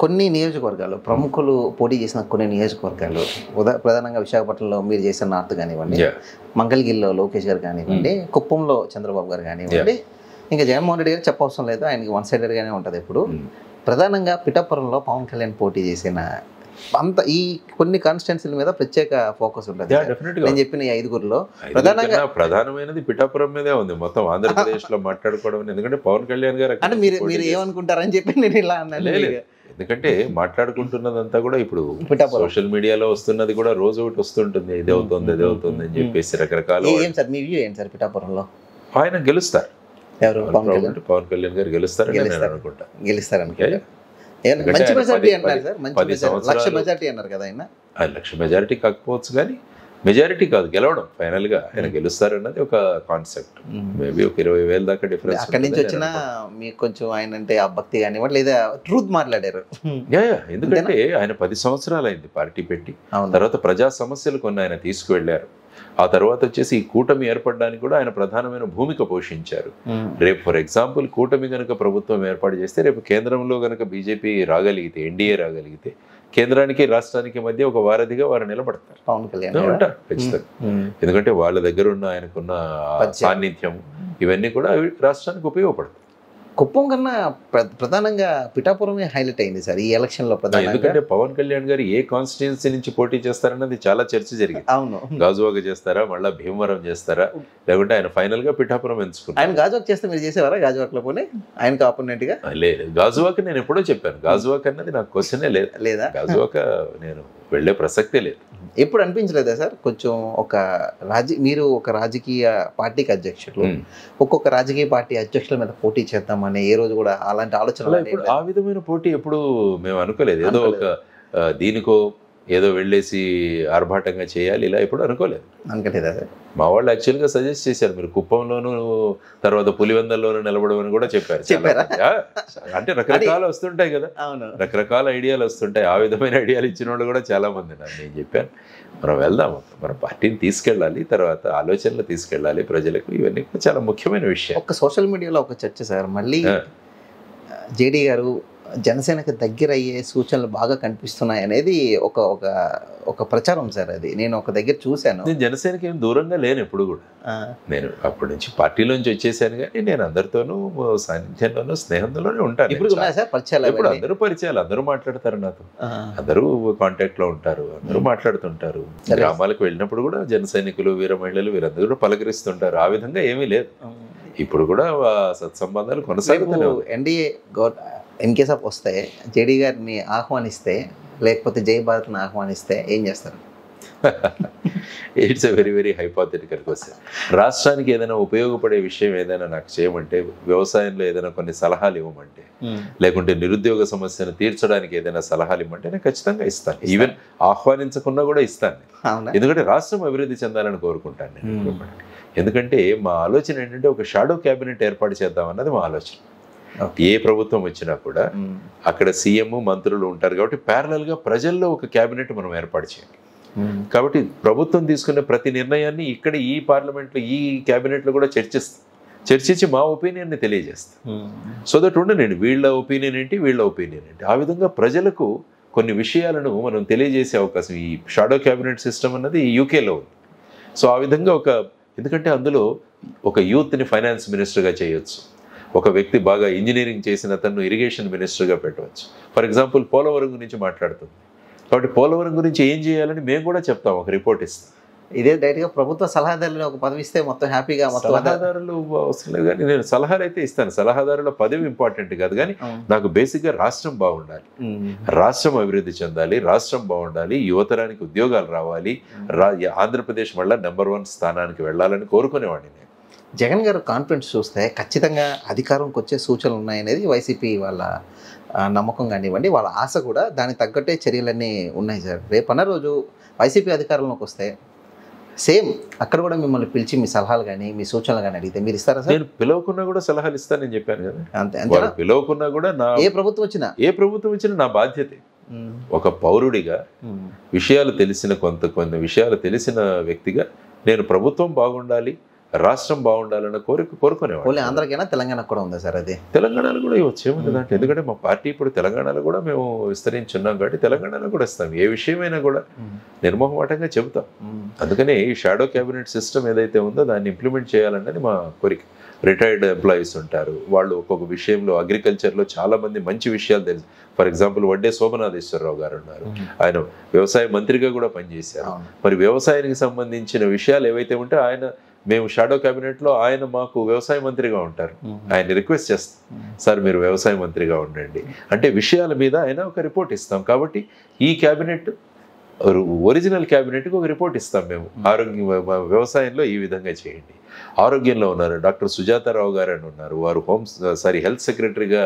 కొన్ని నియోజకవర్గాలు ప్రముఖులు పోటీ చేసిన కొన్ని నియోజకవర్గాలు ప్రధానంగా విశాఖపట్నంలో మీరు చేసిన నార్త్ కానివ్వండి, మంగళగిరిలో లోకేష్ గారు కానివ్వండి, కుప్పంలో చంద్రబాబు గారు కానివ్వండి, ఇంకా జగన్మోహన్ రెడ్డి గారు చెప్పవసరం లేదు, ఆయనకి వన్ సైడెడ్గానే ఉంటుంది ఎప్పుడు. ప్రధానంగా పిఠాపురంలో పవన్ కళ్యాణ్ పోటీ చేసిన అంత ఈ కొన్ని కాన్స్టిట్యున్సీల మీద ప్రత్యేక ఫోకస్ ఉంటుంది. నేను చెప్పిన ఈ 5గురిలో ప్రధానమైనది పిఠాపురం మీదే ఉంది మొత్తం ఆంధ్రప్రదేశ్ లో మాట్లాడుకోవడం. ఎందుకంటే పవన్ కళ్యాణ్ గారు అంటే మీరు ఏమనుకుంటారని చెప్పి నేను ఇలా అన్నాను. ఎందుకంటే మాట్లాడుకుంటున్నదంతా కూడా ఇప్పుడు సోషల్ మీడియాలో వస్తున్నది కూడా రోజు ఒకటి వస్తుంటుంది, ఇది అవుతుంది అది అవుతుంది అని చెప్పేసి రకరకాల. ఏం సార్ మీ వ్యూ ఏంటి సార్ పిఠాపురంలో? ఆయన గెలుస్తారు, పవన్ కళ్యాణ్ గారు గెలుస్తారని నేను అనుకుంటా. గెలుస్తారనుకుంటా. మంచి మెజారిటీ అన్నారు సార్, మంచి లక్ష మెజారిటీ అన్నారు కదా ఆయన. లక్ష మెజారిటీ కాకపోవచ్చు కానీ మెజారిటీ కాదు, గెలవడం ఫైనల్ గా ఆయన గెలుస్తారన్నది ఒక కాన్సెప్ట్. మేబీ ఒక 20,000 దాకా డిఫరెన్స్. అక్కడి నుంచి వచ్చిన మీకు కొంచెం ఆయన అంటే ఆ భక్తి కానివ్వండి లేదా ట్రూత్ మాట్లాడారు. ఎందుకంటే ఆయన 10 సంవత్సరాలు అయింది పార్టీ పెట్టి, తర్వాత ప్రజా సమస్యలు కొన్ని ఆయన తీసుకువెళ్లారు. ఆ తర్వాత వచ్చేసి ఈ కూటమి ఏర్పడడానికి కూడా ఆయన ప్రధానమైన భూమిక పోషించారు. రేపు ఫర్ ఎగ్జాంపుల్ కూటమి కనుక ప్రభుత్వం ఏర్పాటు చేస్తే రేపు కేంద్రంలో కనుక బీజేపీ రాగలిగితే, ఎన్డీఏ రాగలిగితే కేంద్రానికి రాష్ట్రానికి మధ్య ఒక వారధిగా వారు నిలబడతారు, ఉంటారు ఖచ్చితంగా. ఎందుకంటే వాళ్ళ దగ్గర ఉన్న ఆయనకున్న సాన్నిధ్యం ఇవన్నీ కూడా రాష్ట్రానికి ఉపయోగపడతాయి. కుప్పం కన్నా ప్రధానంగా పిఠాపురమే హైలైట్ అయింది సార్ ఈ ఎలక్షన్ లో. ఎందుకంటే పవన్ కళ్యాణ్ గారు ఏ కాన్స్టిట్యున్సీ నుంచి పోటీ చేస్తారన్నది చాలా చర్చ జరిగింది. అవును, గాజువాక చేస్తారా, మళ్ళీ భీమవరం చేస్తారా, లేకుంటే ఆయన ఫైనల్ గా పిఠాపురం ఎంచుకున్నారు. ఆయన గాజువాక చేస్తే మీరు చేసేవారా? గాజువాక్ లో పోనీ ఆయనకు ఆపోనెంట్ గా లేదు. గాజువాక నేను ఎప్పుడో చెప్పాను, గాజువాక అన్నది నాకు క్వశ్చనే లేదా, గాజువాక నేను వెళ్లే ప్రసక్తే లేదు. ఎప్పుడు అనిపించలేదా సార్ కొంచెం మీరు ఒక రాజకీయ పార్టీకి అధ్యక్షులు, ఒక్కొక్క రాజకీయ పార్టీ అధ్యక్షుల మీద పోటీ చేద్దామని ఏ రోజు కూడా అలాంటి ఆలోచన? ఆ విధమైన పోటీ ఎప్పుడు మేము అనుకోలేదు. ఏదో ఒక దీనికో ఏదో వెళ్ళేసి ఆర్భాటంగా చేయాలి ఇలా ఎప్పుడు అనుకోలేదా సార్? మా వాళ్ళు యాక్చువల్గా సజెస్ట్ చేశారు, మీరు కుప్పంలోనూ తర్వాత పులివెందల్లోనూ నిలబడమని కూడా చెప్పారు. అంటే రకరకాలు వస్తుంటాయి కదా, రకరకాల ఐడియాలు వస్తుంటాయి. ఆ విధమైన ఐడియాలు ఇచ్చిన వాళ్ళు కూడా చాలా మంది ఉన్నారు. నేను చెప్పాను మనం వెళ్దాము, మన పార్టీని తీసుకెళ్ళాలి, తర్వాత ఆలోచనలు తీసుకెళ్ళాలి ప్రజలకు, ఇవన్నీ చాలా ముఖ్యమైన విషయం. ఒక సోషల్ మీడియాలో ఒక చర్చ సార్, మళ్ళీ జేడీ గారు జనసేనకి దగ్గర అయ్యే సూచనలు బాగా కనిపిస్తున్నాయి అనేది ఒక ప్రచారం సార్. అది నేను ఒక దగ్గర చూశాను. నేను జనసేనకి ఏం దూరంగా లేను ఎప్పుడు కూడా. నేను అప్పటి నుంచి పార్టీలోంచి వచ్చేసాను కానీ నేను అందరితోనూ సాన్నిధ్యంలోనూ స్నేహంలోనే ఉంటాను. ఇప్పుడు అందరూ పరిచయాలు, అందరూ మాట్లాడతారు నాతో, అందరూ కాంటాక్ట్ లో ఉంటారు, అందరూ మాట్లాడుతుంటారు. గ్రామాలకు వెళ్ళినప్పుడు కూడా జన సైనికులు, వీర మహిళలు వీరందరూ కూడా పలకరిస్తుంటారు. ఆ విధంగా ఏమీ లేదు, ఇప్పుడు కూడా సత్సంబంధాలు కొనసాగుతున్నాయి. ఎన్డీఏ ఇన్ కేస్ ఆఫ్ వస్తే జేడీ గారిని ఆహ్వానిస్తే లేకపోతే జై భారత్ని ఆహ్వానిస్తే ఏం చేస్తారు? It's a very very hypothetical question. రాష్ట్రానికి ఏదైనా ఉపయోగపడే విషయం ఏదైనా నాకు చేయమంటే, వ్యవసాయంలో ఏదైనా కొన్ని సలహాలు ఇవ్వమంటే, లేకుంటే నిరుద్యోగ సమస్యను తీర్చడానికి ఏదైనా సలహాలు ఇవ్వమంటే నేను ఖచ్చితంగా ఇస్తాను. ఈవెన్ ఆహ్వానించకుండా కూడా ఇస్తాను, ఎందుకంటే రాష్ట్రం అభివృద్ధి చెందాలని కోరుకుంటాను నేను. ఎందుకంటే మా ఆలోచన ఏంటంటే ఒక షాడో క్యాబినెట్ ఏర్పాటు చేద్దాం అన్నది మా ఆలోచన. ఏ ప్రభుత్వం వచ్చినా కూడా అక్కడ సీఎం మంత్రులు ఉంటారు కాబట్టి ప్యారలల్ గా ప్రజల్లో ఒక క్యాబినెట్ మనం ఏర్పాటు చేయాలి. కాబట్టి ప్రభుత్వం తీసుకునే ప్రతి నిర్ణయాన్ని ఇక్కడ ఈ పార్లమెంట్లో ఈ క్యాబినెట్లో కూడా చర్చించి మా ఒపీనియన్ని తెలియజేస్తాం. సో దట్ ఉండనండి వీళ్ళ ఒపీనియన్ ఏంటి, వీళ్ళ ఒపీనియన్ ఏంటి, ఆ విధంగా ప్రజలకు కొన్ని విషయాలను మనం తెలియజేసే అవకాశం ఈ షాడో క్యాబినెట్ సిస్టమ్ అన్నది యూకేలో ఉంది. సో ఆ విధంగా ఎందుకంటే అందులో ఒక యూత్ని ఫైనాన్స్ మినిస్టర్గా చేయొచ్చు, ఒక వ్యక్తి బాగా ఇంజనీరింగ్ చేసిన తను ఇరిగేషన్ మినిస్టర్గా పెట్టవచ్చు. ఫర్ ఎగ్జాంపుల్ పోలవరం గురించి మాట్లాడుతుంది కాబట్టి పోలవరం గురించి ఏం చేయాలని మేము కూడా చెప్తాం, ఒక రిపోర్ట్ ఇస్తాం. ఇదే డైరెక్ట్గా ప్రభుత్వ సలహాదారులు ఒక పదవి ఇస్తే మొత్తం హ్యాపీగా. సలహాదారులు అవసరం లేదు కానీ నేను సలహాలు అయితే ఇస్తాను. సలహాదారుల పదవి ఇంపార్టెంట్ కాదు కానీ నాకు బేసిక్గా రాష్ట్రం బాగుండాలి, రాష్ట్రం అభివృద్ధి చెందాలి, రాష్ట్రం బాగుండాలి, యువతరానికి ఉద్యోగాలు రావాలి, ఆంధ్రప్రదేశ్ మళ్ళీ నెంబర్ 1 స్థానానికి వెళ్ళాలని కోరుకునేవాడిని నేను. జగన్ గారు కాన్ఫిడెన్స్ చూస్తే ఖచ్చితంగా అధికారంకి వచ్చే సూచనలు ఉన్నాయనేది వైసీపీ వాళ్ళ నమ్మకం కానివ్వండి, వాళ్ళ ఆశ కూడా. దానికి తగ్గట్టే చర్యలన్నీ ఉన్నాయి సార్. రేపన్న రోజు వైసీపీ అధికారంలోకి వస్తే సేమ్ అక్కడ కూడా మిమ్మల్ని పిలిచి మీ సలహాలు కానీ మీ సూచనలు కానీ అడిగితే మీరు ఇస్తారా సార్? నేను పిలవకున్నా కూడా సలహాలు ఇస్తానని చెప్పాను కదా. అంతే, పిలవకున్నా కూడా ఏ ప్రభుత్వం వచ్చినా నా బాధ్యతే. ఒక పౌరుడిగా విషయాలు తెలిసిన కొంత విషయాలు తెలిసిన వ్యక్తిగా నేను ప్రభుత్వం బాగుండాలి, రాష్ట్రం బాగుండాలన్న కోరుకునేవాడు. ఓన్లీ ఆంధ్రాకైనా తెలంగాణకు కూడా ఉందా సార్ అది? తెలంగాణలో కూడా ఇవ్వచ్చు, ఏముంది దాంట్లో. ఎందుకంటే మా పార్టీ ఇప్పుడు తెలంగాణలో కూడా మేము విస్తరించున్నాం కాబట్టి తెలంగాణలో కూడా ఇస్తాం. ఏ విషయమైనా కూడా నిర్మోహమాటంగా చెబుతాం. అందుకని ఈ షాడో క్యాబినెట్ సిస్టమ్ ఏదైతే ఉందో దాన్ని ఇంప్లిమెంట్ చేయాలన్నది మా కోరిక. రిటైర్డ్ ఎంప్లాయీస్ ఉంటారు, వాళ్ళు ఒక్కొక్క విషయంలో అగ్రికల్చర్లో చాలా మంది మంచి విషయాలు తెలుసు. ఫర్ ఎగ్జాంపుల్ వడ్డే సోమనాథేశ్వరరావు గారు ఉన్నారు, ఆయన వ్యవసాయ మంత్రిగా కూడా పనిచేశారు. మరి వ్యవసాయానికి సంబంధించిన విషయాలు ఏవైతే ఉంటే మేము షాడో క్యాబినెట్లో ఆయన మాకు వ్యవసాయ మంత్రిగా ఉంటారు. ఆయన రిక్వెస్ట్ చేస్తాం, సార్ మీరు వ్యవసాయ మంత్రిగా ఉండండి అంటే విషయాల మీద ఆయన ఒక రిపోర్ట్ ఇస్తాం. కాబట్టి ఈ క్యాబినెట్ ఒరిజినల్ క్యాబినెట్కి ఒక రిపోర్ట్ ఇస్తాం మేము, వ్యవసాయంలో ఈ విధంగా చేయండి. ఆరోగ్యంలో ఉన్నారు డాక్టర్ సుజాతారావు గారు అని ఉన్నారు, వారు హెల్త్ సెక్రటరీగా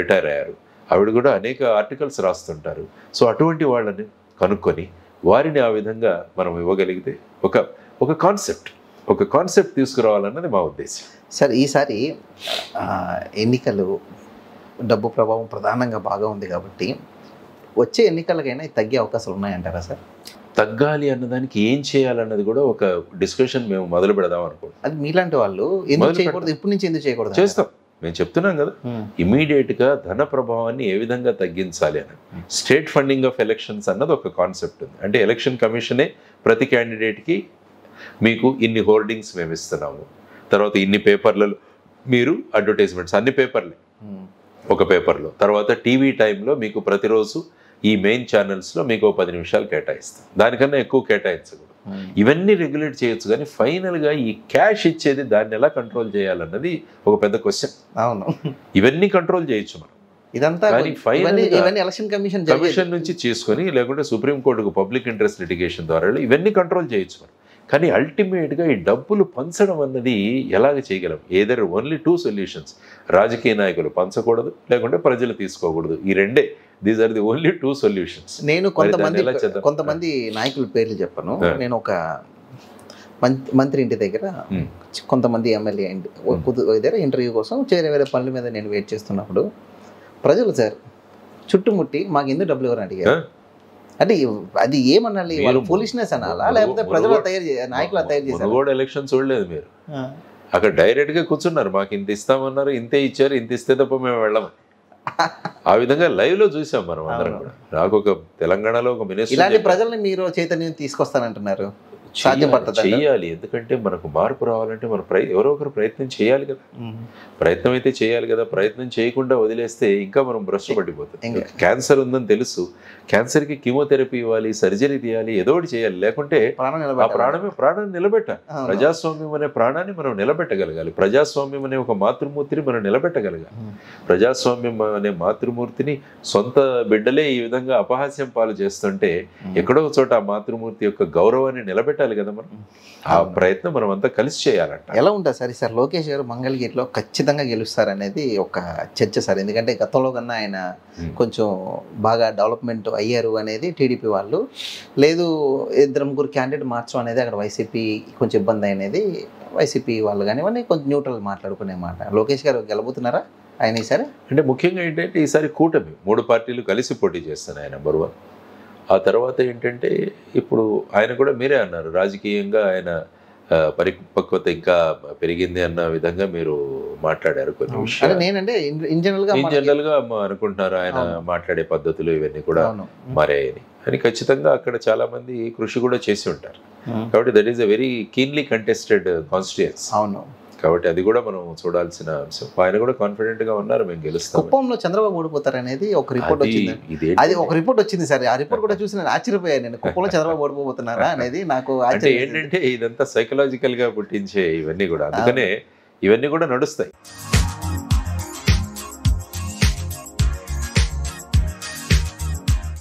రిటైర్ అయ్యారు. ఆవిడ కూడా అనేక ఆర్టికల్స్ రాస్తుంటారు. సో అటువంటి వాళ్ళని కనుక్కొని వారిని ఆ విధంగా మనం ఇవ్వగలిగితే ఒక కాన్సెప్ట్ తీసుకురావాలన్నది మా ఉద్దేశం. సార్ ఈసారి ఎన్నికలు డబ్బు ప్రభావం ప్రధానంగా బాగా ఉంది కాబట్టి వచ్చే ఎన్నికలకైనా తగ్గే అవకాశాలు ఉన్నాయంటారా సార్? తగ్గాలి అన్నదానికి ఏం చేయాలన్నది కూడా ఒక డిస్కషన్ మేము మొదలు పెడదాం అనుకుంటాం. అది మీలాంటి వాళ్ళు ఎందుకు చేయకూడదు, ఇప్పటి నుంచి ఎందుకు చేయకూడదు? చేస్తాం, మేము చెప్తున్నాం కదా, ఇమీడియట్గా ధన ప్రభావాన్ని ఏ విధంగా తగ్గించాలి అని. స్టేట్ ఫండింగ్ ఆఫ్ ఎలక్షన్స్ అన్నది ఒక కాన్సెప్ట్ ఉంది. అంటే ఎలక్షన్ కమిషనే ప్రతి క్యాండిడేట్కి మీకు ఇన్ని హోర్డింగ్స్ మేము ఇస్తున్నాము, తర్వాత ఇన్ని పేపర్లలో మీరు అడ్వర్టైజ్మెంట్స్, అన్ని పేపర్లే ఒక పేపర్లో, తర్వాత టీవీ టైంలో మీకు ప్రతిరోజు ఈ మెయిన్ ఛానల్స్లో మీకు 10 నిమిషాలు కేటాయిస్తాం, దానికన్నా ఎక్కువ కేటాయించకూడదు. ఇవన్నీ రెగ్యులేట్ చేయొచ్చు, కానీ ఫైనల్గా ఈ క్యాష్ ఇచ్చేది దాన్ని ఎలా కంట్రోల్ చేయాలన్నది ఒక పెద్ద క్వశ్చన్. అవును, ఇవన్నీ కంట్రోల్ చేయొచ్చు మనం, ఇదంతా ఎలక్షన్ కమిషన్ నుంచి చేసుకొని, లేకుంటే సుప్రీంకోర్టుకు పబ్లిక్ ఇంట్రెస్ట్ లిటిగేషన్ ద్వారా ఇవన్నీ కంట్రోల్ చేయొచ్చు మనం. కానీ అల్టిమేట్గా ఈ డబ్బులు పంచడం అన్నది ఎలాగ చేయగలం? Either only 2 solutions. రాజకీయ నాయకులు పంచకూడదు, లేకుంటే ప్రజలు తీసుకోకూడదు. ఈ రెండే, these are the only 2 solutions. నేను కొంతమంది నాయకుల పేర్లు చెప్పను. నేను ఒక మంత్రి ఇంటి దగ్గర కొంతమంది ఎమ్మెల్యే దగ్గర ఇంటర్వ్యూ కోసం వేరే పనుల మీద నేను వెయిట్ చేస్తున్నప్పుడు ప్రజలు సార్ చుట్టుముట్టి మాకు ఎందుకు డబ్బులు ఎవరు అడిగారు అంటే అది ఏమనాలి? వాళ్ళు పోలీస్నెస్ అనాలా, లేకపోతే ప్రజలు నాయకులు తయారు చేశారు? ఎలక్షన్ చూడలేదు మీరు, అక్కడ డైరెక్ట్ గా కూర్చున్నారు, మాకు ఇంత ఇస్తామన్నారు, ఇంతే ఇచ్చారు, ఇంత ఇస్తే తప్ప మేము వెళ్ళాము. ఆ విధంగా లైవ్ లో చూసాం మనం అందరం కూడా. నాకు ఒక తెలంగాణలో ఒక మినిస్టర్, ఇలాంటి ప్రజల్ని మీరు చైతన్యం తీసుకొస్తానంటున్నారు, చెయ్యాలి. ఎందుకంటే మనకు మార్పు రావాలంటే మన ఎవరో ఒకరు ప్రయత్నం చేయాలి కదా. ప్రయత్నం అయితే చేయాలి కదా. ప్రయత్నం చేయకుండా వదిలేస్తే ఇంకా మనం భ్రష్టు పట్టిపోతాం. క్యాన్సర్ ఉందని తెలుసు, క్యాన్సర్కి కీమోథెరపీ ఇవ్వాలి, సర్జరీ తీయాలి, ఏదో ఒకటి చేయాలి, లేకుంటే ఆ ప్రాణాన్ని నిలబెట్టాలి. ప్రజాస్వామ్యం అనే ప్రాణాన్ని మనం నిలబెట్టగలగాలి. ప్రజాస్వామ్యం అనే ఒక మాతృమూర్తిని మనం నిలబెట్టగలగాలి. ప్రజాస్వామ్యం అనే మాతృమూర్తిని సొంత బిడ్డలే ఈ విధంగా అపహాస్యం పాలు చేస్తుంటే ఎక్కడో చోట ఆ మాతృమూర్తి యొక్క గౌరవాన్ని నిలబెట్టాలి కదా మనం. ఆ ప్రయత్నం మనం అంతా కలిసి చేయాలంట. ఎలా ఉంటుంది సార్ సార్ లోకేష్ గారు మంగళగిరిలో ఖచ్చితంగా గెలుస్తారనేది ఒక చర్చ సార్. ఎందుకంటే గతంలో కన్నా ఆయన కొంచెం బాగా డెవలప్మెంట్ అయ్యారు అనేది టీడీపీ వాళ్ళు. లేదు 2-3 క్యాండిడేట్ మార్చడం అనేది అక్కడ వైసీపీ కొంచెం ఇబ్బంది అనేది వైసీపీ వాళ్ళు కానివ్వండి కొంచెం న్యూట్రల్ మాట్లాడుకునే మాట. లోకేష్ గారు గెలబోతున్నారా ఆయన ఈసారి? అంటే ముఖ్యంగా ఏంటంటే ఈసారి కూటమి 3 పార్టీలు కలిసి పోటీ చేస్తున్నాయి నెంబర్ 1. ఆ తర్వాత ఏంటంటే ఇప్పుడు ఆయన కూడా మీరే అన్నారు, రాజకీయంగా ఆయన పరిపక్వత ఇంకా పెరిగింది అన్న విధంగా మీరు మాట్లాడారు కొన్ని విషయాలు. నేనంటే ఇన్ జనరల్ గా అనుకుంటున్నారు ఆయన మాట్లాడే పద్ధతులు ఇవన్నీ కూడా మారాయని అని. ఖచ్చితంగా అక్కడ చాలా మంది కృషి కూడా చేసి ఉంటారు. కాబట్టి that is a very keenly contested constituency. అవును, కాబట్టి అది కూడా మనం చూడాల్సిన అంశం. ఆయన కూడా కాన్ఫిడెంట్ గా ఉన్నారు, మేము గెలుస్తాం. కుప్పంలో చంద్రబాబు ఓడిపోతారు అనేది ఒక రిపోర్ట్ వచ్చింది. అది ఒక రిపోర్ట్ వచ్చింది సార్. ఆ రిపోర్ట్ కూడా చూసి నేను ఆశ్చర్యపోయాను. నేను కుప్పంలో చంద్రబాబు ఓడిపోతున్నారా అనేది నాకు అంటే ఏంటంటే ఇదంతా సైకలాజికల్ గా పుట్టించే ఇవన్నీ కూడా, అందుకనే ఇవన్నీ కూడా నడుస్తాయి.